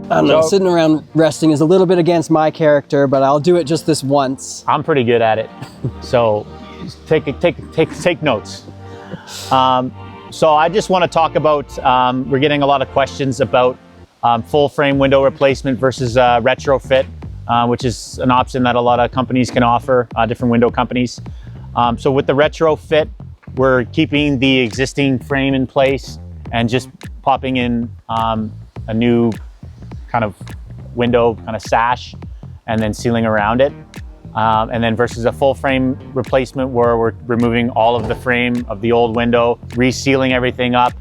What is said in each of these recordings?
I don't know, sitting around resting is a little bit against my character, but I'll do it just this once. I'm pretty good at it, so take notes. So I just want to talk about, we're getting a lot of questions about full frame window replacement versus retrofit, which is an option that a lot of companies can offer, different window companies. So with the retrofit, we're keeping the existing frame in place and just popping in a new kind of window, kind of sash, and then sealing around it. And then versus a full frame replacement where we're removing all of the frame of the old window, resealing everything up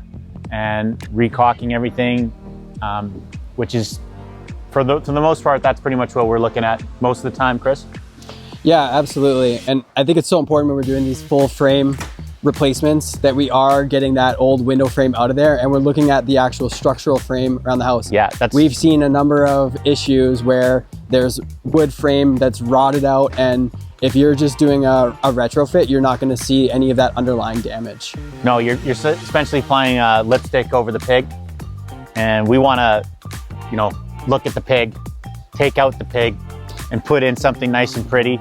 and recaulking everything, which is, for the most part, that's pretty much what we're looking at most of the time, Chris. Yeah, absolutely. And I think it's so important when we're doing these full frame replacements that we are getting that old window frame out of there and we're looking at the actual structural frame around the house. Yeah, we've seen a number of issues where there's wood frame that's rotted out, and if you're just doing a retrofit, you're not going to see any of that underlying damage. No, you're essentially applying lipstick over the pig, and we want to, you know, look at the pig, take out the pig, and put in something nice and pretty.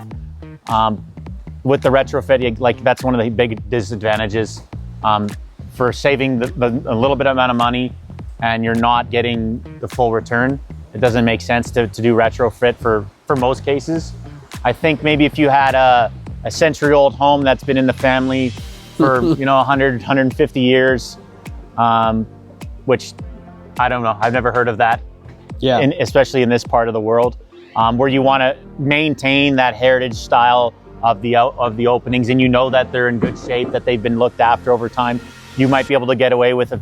With the retrofit, like, that's one of the big disadvantages for saving a little bit amount of money, and you're not getting the full return. It doesn't make sense to do retrofit for most cases. I think maybe if you had a century-old home that's been in the family for 100, 150 years, which I don't know, I've never heard of that. Yeah. Especially in this part of the world, where you want to maintain that heritage style of the openings, and you know that they're in good shape, that they've been looked after over time. You might be able to get away with,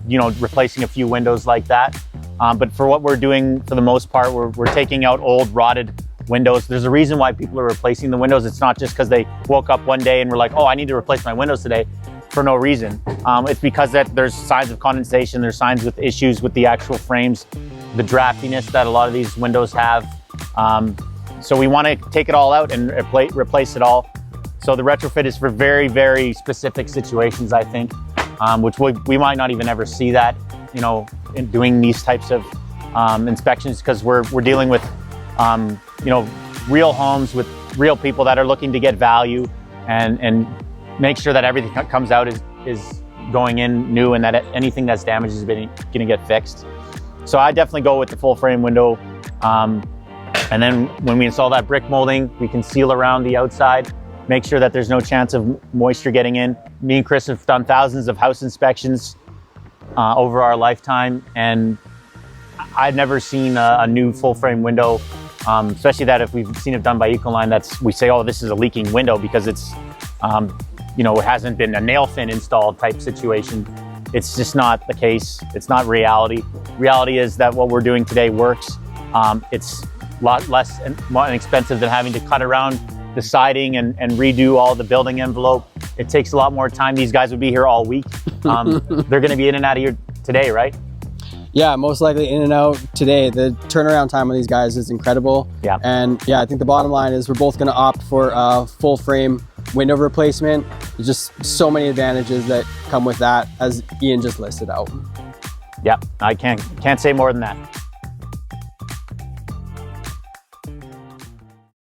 replacing a few windows like that. But for what we're doing, for the most part, we're taking out old rotted windows. There's a reason why people are replacing the windows. It's not just because they woke up one day and were like, oh, I need to replace my windows today, for no reason. It's because that there's signs of condensation, there's signs with issues with the actual frames, the draftiness that a lot of these windows have. So we want to take it all out and replace it all. So the retrofit is for very, very specific situations, I think, which we might not even ever see that, in doing these types of inspections, because we're dealing with, real homes with real people that are looking to get value and make sure that everything that comes out is going in new, and that anything that's damaged is going to get fixed. So I definitely go with the full frame window. And then when we install that brick molding, we can seal around the outside, make sure that there's no chance of moisture getting in. Me and Chris have done thousands of house inspections over our lifetime, and I've never seen a new full frame window, especially that if we've seen it done by Ecoline, we say, oh, this is a leaking window because it's, it hasn't been a nail fin installed type situation. It's just not the case. It's not reality. Reality is that what we're doing today works. It's a lot less and more inexpensive than having to cut around the siding and redo all the building envelope. It takes a lot more time. These guys would be here all week. They're going to be in and out of here today, right? Yeah, most likely in and out today. The turnaround time on these guys is incredible. Yeah. And yeah, I think the bottom line is we're both going to opt for a full frame window replacement. There's just so many advantages that come with that, as Ian just listed out. Yeah, I can't say more than that.